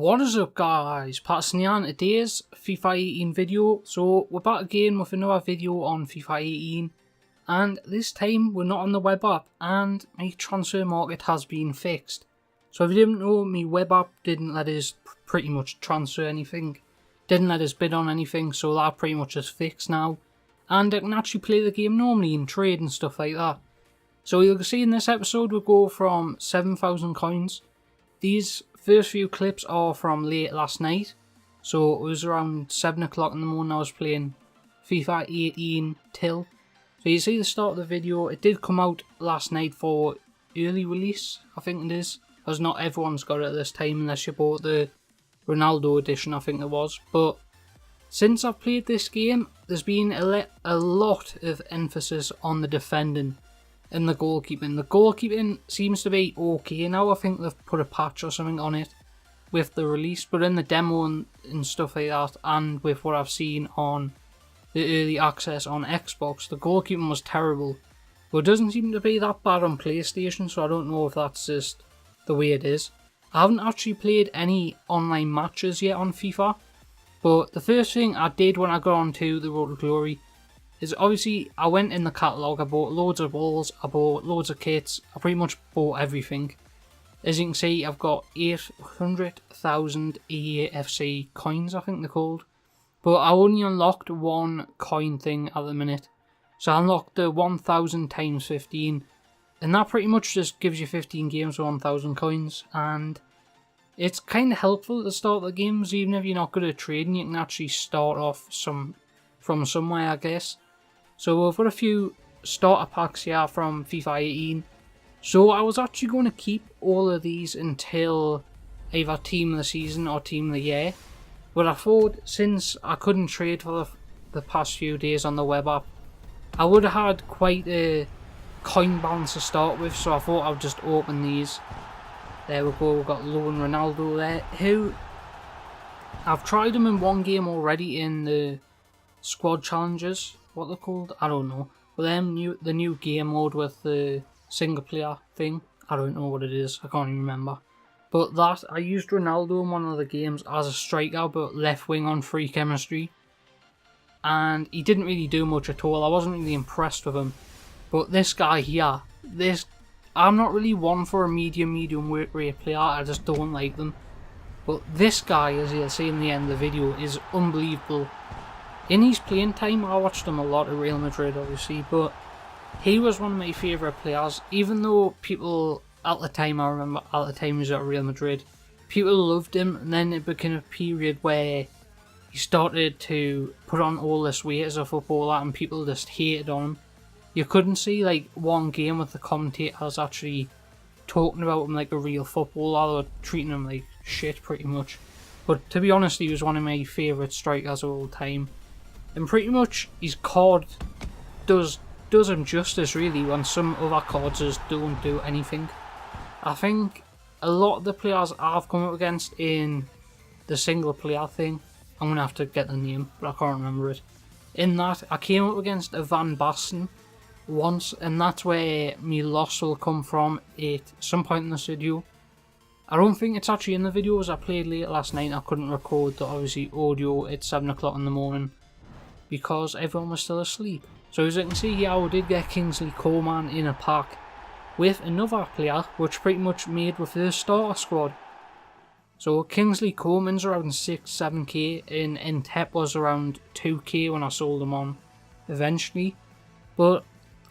What is up guys, Patterson here, and today's FIFA 18 video. So we're back again with another video on FIFA 18, and this time we're not on the web app and my transfer market has been fixed. So if you didn't know, my web app didn't let us pretty much transfer anything, didn't let us bid on anything, so that pretty much is fixed now. And I can actually play the game normally and trade and stuff like that. So you'll see in this episode we'll go from 7,000 coins. These first few clips are from late last night, so it was around 7 o'clock in the morning I was playing FIFA 18 till. So you see the start of the video, it did come out last night for early release, I think it is, because not everyone's got it at this time unless you bought the Ronaldo edition, I think it was. But since I've played this game, there's been a lot of emphasis on the defending and the goalkeeping. The goalkeeping seems to be okay now. I think they've put a patch or something on it with the release, but in the demo and stuff like that, and with what I've seen on the early access on Xbox, the goalkeeping was terrible. But it doesn't seem to be that bad on PlayStation, so I don't know if that's just the way it is. I haven't actually played any online matches yet on FIFA, but the first thing I did when I got onto the Road to Glory is obviously I went in the catalogue, I bought loads of balls, I bought loads of kits, I pretty much bought everything. As you can see, I've got 800,000 EAFC coins, I think they're called. But I only unlocked one coin thing at the minute. So I unlocked the 1000 times 15, and that pretty much just gives you 15 games for 1000 coins, and it's kind of helpful at the start of the games. Even if you're not good at trading, you can actually start off from somewhere, I guess. So we've got a few starter packs here from FIFA 18. So I was actually going to keep all of these until either Team of the Season or Team of the Year. But I thought, since I couldn't trade for the past few days on the web app, I would have had quite a coin balance to start with, so I thought I would just open these. There we go, we've got Lone Ronaldo there, who I've tried him in one game already in the squad challenges, what they're called, I don't know. But then the new game mode with the single player thing, I don't know what it is, I can't even remember. But that, I used Ronaldo in one of the games as a striker, but left wing on free chemistry. And he didn't really do much at all, I wasn't really impressed with him. But this guy here, I'm not really one for a medium work rate player, I just don't like them. But this guy, as you'll see in the end of the video, is unbelievable. In his playing time, I watched him a lot at Real Madrid obviously, but he was one of my favourite players. Even though people at the time, I remember at the time he was at Real Madrid, people loved him, and then it became a period where he started to put on all this weight as a footballer and people just hated on him. You couldn't see like one game with the commentators actually talking about him like a real footballer, or treating him like shit pretty much. But to be honest, he was one of my favourite strikers of all time. And pretty much his card does him justice really, when some other cards just don't do anything. I think a lot of the players I've come up against in the single player thing, I'm going to have to get the name, but I can't remember it. In that, I came up against a Van Basten once, and that's where my loss will come from at some point in this video. I don't think it's actually in the video, as I played late last night, I couldn't record the obviously audio at 7 o'clock in the morning because everyone was still asleep. So as you can see here, I did get Kingsley Coman in a pack with another player which pretty much made with the starter squad. So Kingsley Coman's around 6-7k, and Entep was around 2k when I sold him on eventually. But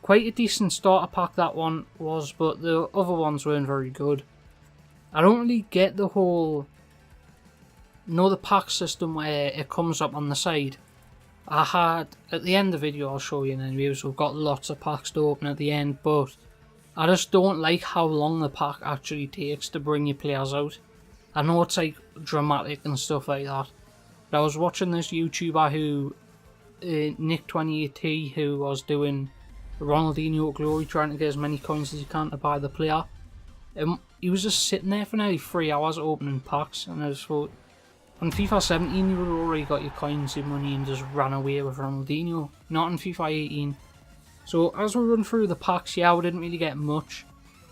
quite a decent starter pack that one was, but the other ones weren't very good. I don't really get the whole, the pack system where it comes up on the side. I had, at the end of the video I'll show you in the reviews, we've got lots of packs to open at the end, but I just don't like how long the pack actually takes to bring your players out. I know it's like dramatic and stuff like that, but I was watching this YouTuber who, Nick28T, who was doing Ronaldinho Glory, trying to get as many coins as he can to buy the player. He was just sitting there for nearly 3 hours opening packs, and I just thought, on FIFA 17 you would have already got your coins and money and just ran away with Ronaldinho, not on FIFA 18. So as we run through the packs, yeah, we didn't really get much.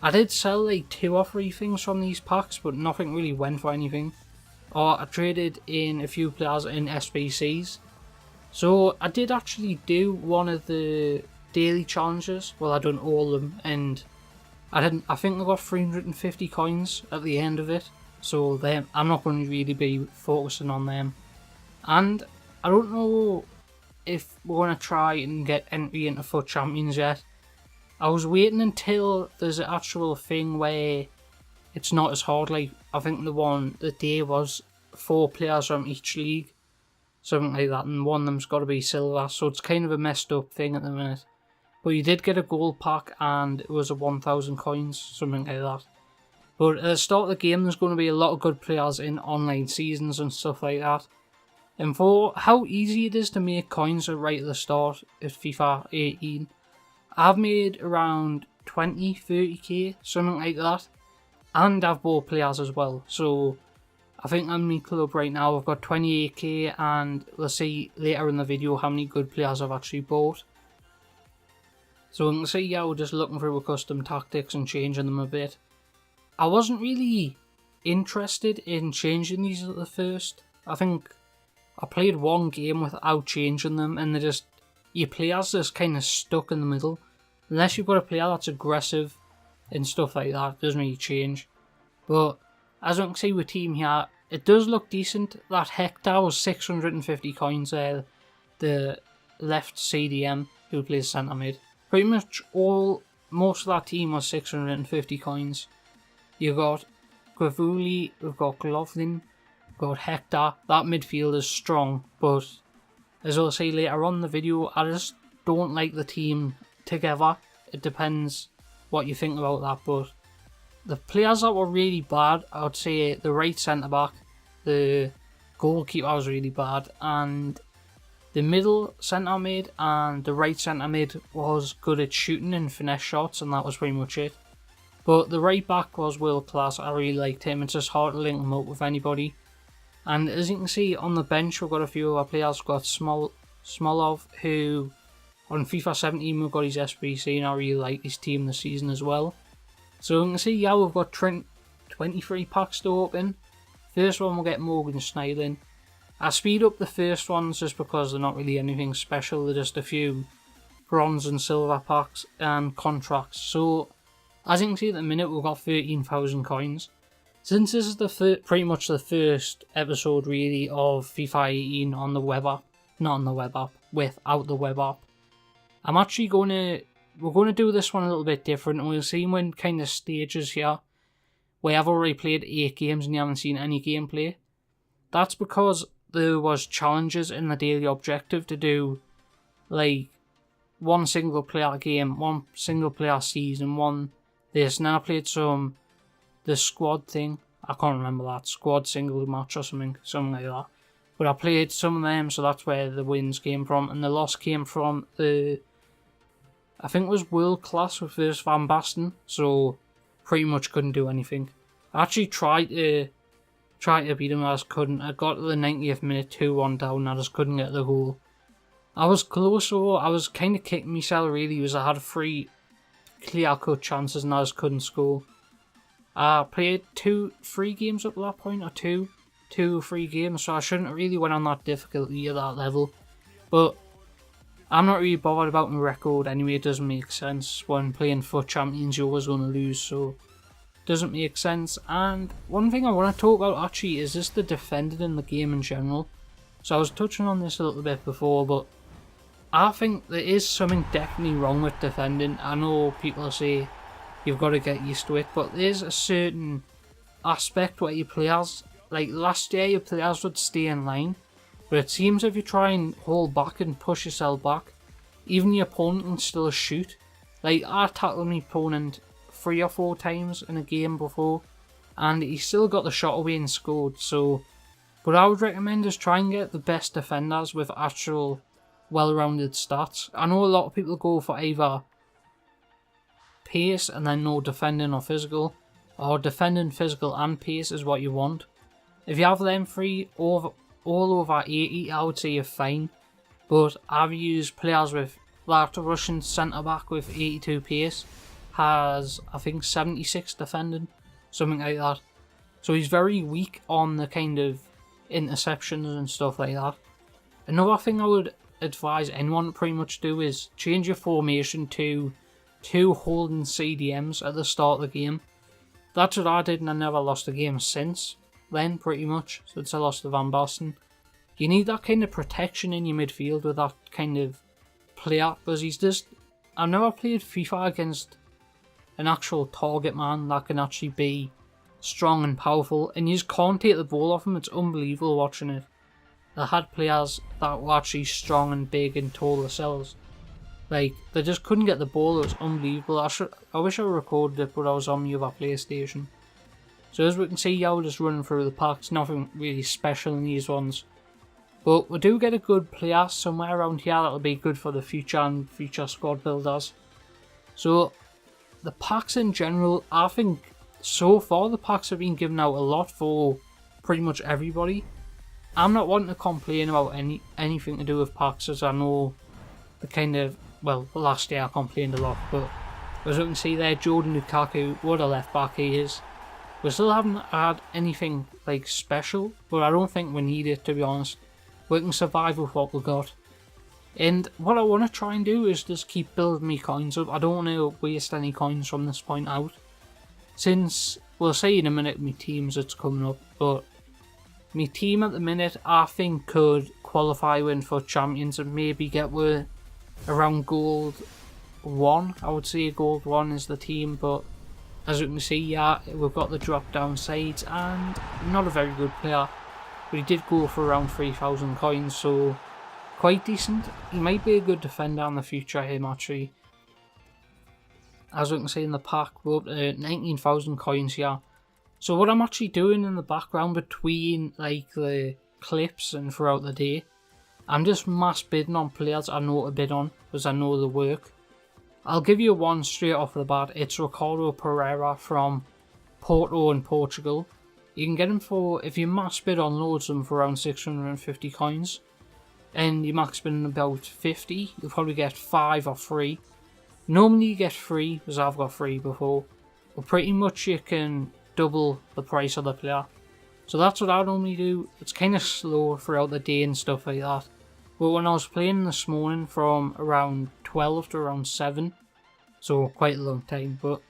I did sell like 2 or 3 things from these packs, but nothing really went for anything. or I traded in a few players in Sbc'S. So I did actually do one of the daily challenges. Well, I done all of them, and I think I got 350 coins at the end of it. So then I'm not going to really be focusing on them. And I don't know if we're going to try and get entry into FUT Champions yet. I was waiting until there's an actual thing where it's not as hard. Like, I think the day was 4 players from each league, something like that, and one of them's got to be silver, so it's kind of a messed up thing at the minute. But you did get a gold pack, and it was a 1,000 coins, something like that. But at the start of the game, there's going to be a lot of good players in online seasons and stuff like that. And for how easy it is to make coins right at the start of FIFA 18, I've made around 20-30k, something like that. And I've bought players as well. So I think on my club right now I've got 28k, and we'll see later in the video how many good players I've actually bought. So you can see, yeah, we're just looking through custom tactics and changing them a bit. I wasn't really interested in changing these at the first. I think I played one game without changing them, and your players just kind of stuck in the middle. Unless you've got a player that's aggressive and stuff like that, it doesn't really change. But as you can see with team here, it does look decent. That Hector was 650 coins there, the left CDM who plays centre mid. Pretty much most of that team was 650 coins. You got Gravuli, we've got Glovlin, we've got Hector. That midfield is strong, but as I'll say later on in the video, I just don't like the team together. It depends what you think about that, but the players that were really bad, I would say the right centre back, the goalkeeper was really bad, and the middle centre mid and the right centre mid was good at shooting and finesse shots, and that was pretty much it. But the right back was world class. I really liked him. It's just hard to link him up with anybody. And as you can see on the bench, we've got a few of our players. We've got Smolov, who on FIFA 17 we've got his Sbc, and I really like his team this season as well. So you can see, yeah, we've got 23 packs to open. First one we'll get Morgan Snyling. I speed up the first ones just because they're not really anything special. They're just a few bronze and silver packs and contracts. So as you can see at the minute, we've got 13,000 coins. Since this is pretty much the first episode really of FIFA 18 on the web app, not on the web app, without the web app, I'm actually we're going to do this one a little bit different, and we'll see when kind of stages here where I've already played 8 games and you haven't seen any gameplay. That's because there was challenges in the daily objective to do like one single player game, one single player season, one this, and then I played the squad thing. I can't remember that, squad single match or something like that. But I played some of them, so that's where the wins came from, and the loss came from I think it was world class with versus Van Basten, so pretty much couldn't do anything. I actually tried to beat him, I just couldn't. I got to the 90th minute, 2-1 down, I just couldn't get the goal. I was close, so I was kind of kicking myself really, because I had 3 clear-cut chances and I just couldn't score. I played 3 games up to that point, or 2 or 3 games, so I shouldn't have really went on that difficulty at that level. But I'm not really bothered about my record anyway. It doesn't make sense. When playing FUT Champions, you're always going to lose, so it doesn't make sense. And one thing I want to talk about actually is just the defending in the game in general. So I was touching on this a little bit before, but I think there is something definitely wrong with defending. I know people say you've got to get used to it, but there's a certain aspect where your players, like last year, your players would stay in line. But it seems if you try and hold back and push yourself back, even your opponent can still shoot. Like, I tackled my opponent 3 or 4 times in a game before, and he still got the shot away and scored. So, but I would recommend just try and get the best defenders with actual well-rounded stats. I know a lot of people go for either pace and then no defending or physical, or defending, physical and pace is what you want. If you have them 3 all over 80, I would say you're fine. But I've used players with, like the Russian centre back with 82 pace has, I think, 76 defending, something like that. So he's very weak on the kind of interceptions and stuff like that. Another thing I would advise anyone to pretty much do is change your formation to 2 holding CDMs at the start of the game. That's what I did, and I never lost a game since then, pretty much, since I lost to Van Basten. You need that kind of protection in your midfield with that kind of player, because he's just... I've never played FIFA against an actual target man that can actually be strong and powerful, and you just can't take the ball off him. It's unbelievable watching it. I had players that were actually strong and big and tall themselves. Like, they just couldn't get the ball. It was unbelievable. I wish I recorded it, but I was on my other PlayStation. So as we can see, I was just running through the packs. Nothing really special in these ones. But we do get a good player somewhere around here that'll be good for the future and future squad builders. So, the packs in general, I think so far the packs have been given out a lot for pretty much everybody. I'm not wanting to complain about anything to do with packs, as I know the kind of, well, last year I complained a lot, but as you can see there, Jordan Lukaku, what a left back he is. We still haven't had anything like special, but I don't think we need it, to be honest. We can survive with what we got. And what I want to try and do is just keep building my coins up. I don't want to waste any coins from this point out. Since, we'll say in a minute my teams that's coming up, but my team at the minute I think could qualify win for champions and maybe get with around gold 1. I would say gold 1 is the team, but as you can see, yeah, we've got the drop down sides and not a very good player. But he did go for around 3,000 coins, so quite decent. He might be a good defender in the future, him actually. As you can see in the pack, we're up to 19,000 coins here. So what I'm actually doing in the background between like the clips and throughout the day, I'm just mass bidding on players I know to bid on, because I know the work. I'll give you one straight off the bat. It's Ricardo Pereira from Porto in Portugal. You can get him for, if you max bid on loads of them, for around 650 coins. And you max bid on about 50, you'll probably get 5 or 3. Normally you get 3, because I've got 3 before. But pretty much you can double the price of the player. So that's what I normally do. It's kind of slow throughout the day and stuff like that. But when I was playing this morning from around 12 to around 7, so quite a long time, but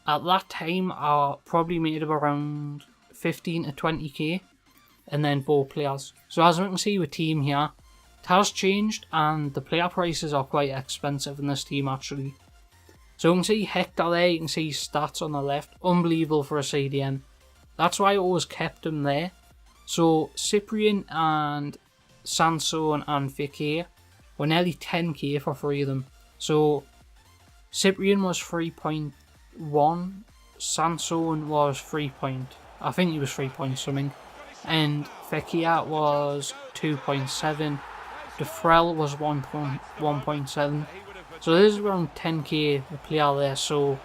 at that time I probably made up around 15 to 20k and then 4 players. So as you can see with team here, it has changed and the player prices are quite expensive in this team actually. So you can see Hector there, you can see stats on the left, unbelievable for a CDM. That's why I always kept him there. So Cyprian and Sanson and Vicky were nearly 10k for 3 of them. So Cyprian was 3.1, Sanson was 3 point, I think he was 3 point something, and Fekir was 2.7, Defrel was 1.7, so there's around 10k a player there. So,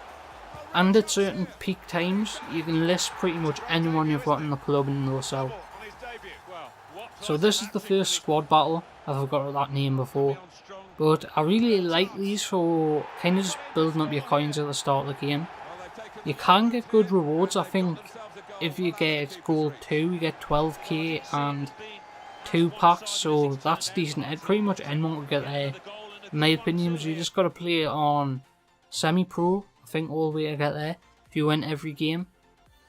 and at certain peak times you can list pretty much anyone you've got in the club and they'll sell. So this is the first squad battle. I forgot that name before, but I really like these for kind of just building up your coins at the start of the game. You can get good rewards. I think if you get gold 2 you get 12k and 2 packs, so that's decent. Pretty much anyone will get there in my opinion. You just got to play on semi-pro, I think, all the way to get there if you win every game.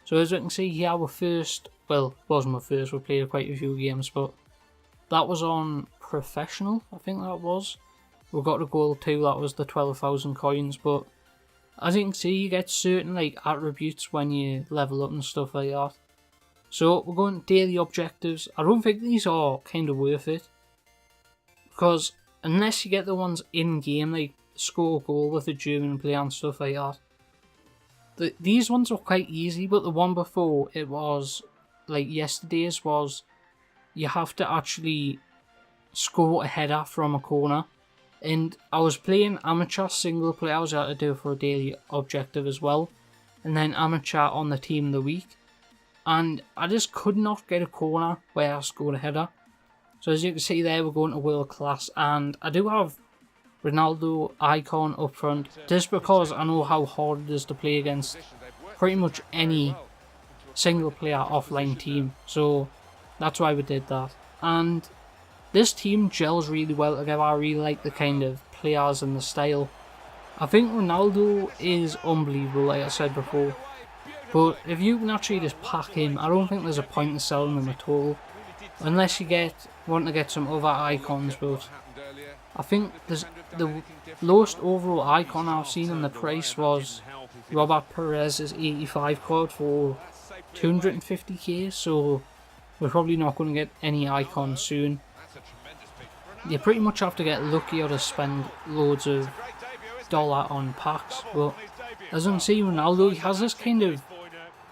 So as you can see here, we're first, well, it wasn't my first, we played quite a few games, but that was on professional, I think that was. We got to gold 2, that was the 12,000 coins, but as you can see, you get certain like attributes when you level up and stuff like that. So we're going to daily objectives. I don't think these are kind of worth it, because unless you get the ones in game, like score a goal with a German player and stuff like that, these ones are quite easy. But the one before, it was like yesterday's, was you have to actually score a header from a corner. And I was playing amateur single player, I was able to do it for a daily objective as well, and then amateur on the team of the week, and I just could not get a corner where I scored a header. So as you can see there, we're going to world class, and I do have Ronaldo icon up front, just because I know how hard it is to play against pretty much any single player offline team, so that's why we did that. And this team gels really well together. I really like the kind of players and the style. I think Ronaldo is unbelievable, like I said before, but if you can actually just pack him, I don't think there's a point in selling them at all, unless you want to get some other icons. But I think there's the lowest overall icon I've seen in the price was Robert Perez's 85 card for 250k, so we're probably not going to get any icons soon. You pretty much have to get lucky or to spend loads of dollar on packs, but as you can see, Ronaldo, he has this kind of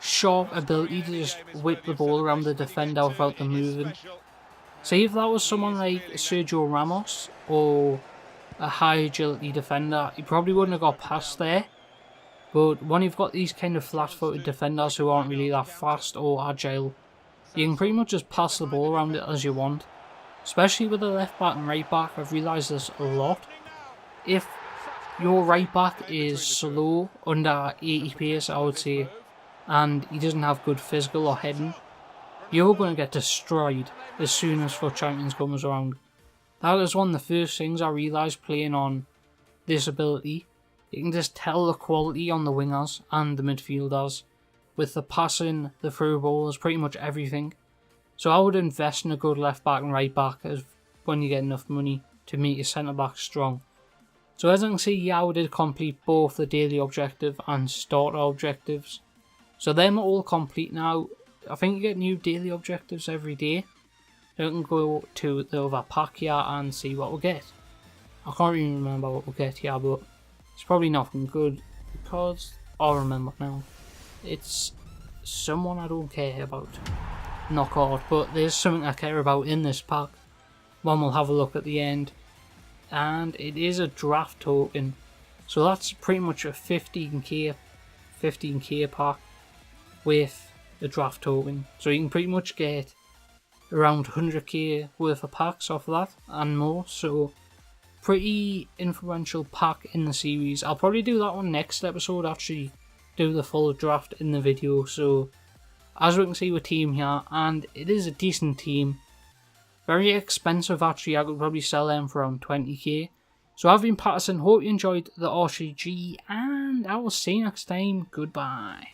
sharp ability to just whip the ball around the defender without them moving. See, if that was someone like Sergio Ramos or a high agility defender, he probably wouldn't have got past there. But when you've got these kind of flat-footed defenders who aren't really that fast or agile, you can pretty much just pass the ball around it as you want. Especially with the left back and right back, I've realised this a lot. If your right back is slow, under 80 pace I would say, and he doesn't have good physical or heading, you're going to get destroyed as soon as FUT Champions comes around. That is one of the first things I realised playing on this ability. You can just tell the quality on the wingers and the midfielders, with the passing, the through balls, pretty much everything. So I would invest in a good left back and right back as when you get enough money to make your centre back strong. So as you can see, yeah, I did complete both the daily objective and starter objectives. So them are all complete now. I think you get new daily objectives every day. So you can go to the other pack here and see what we'll get. I can't even remember what we'll get here, but it's probably nothing good because I remember now. It's someone I don't care about. Not card, but there's something I care about in this pack. One we'll have a look at the end. And it is a draft token. So that's pretty much a 15k pack with a draft token. So you can pretty much get around 100k worth of packs off of that and more. So pretty influential pack in the series. I'll probably do that one next episode, actually do the full draft in the video. So as we can see, we're team here, and it is a decent team. Very expensive actually, I could probably sell them for around 20k. So I've been Patterson, hope you enjoyed the RCG, and I will see you next time, goodbye.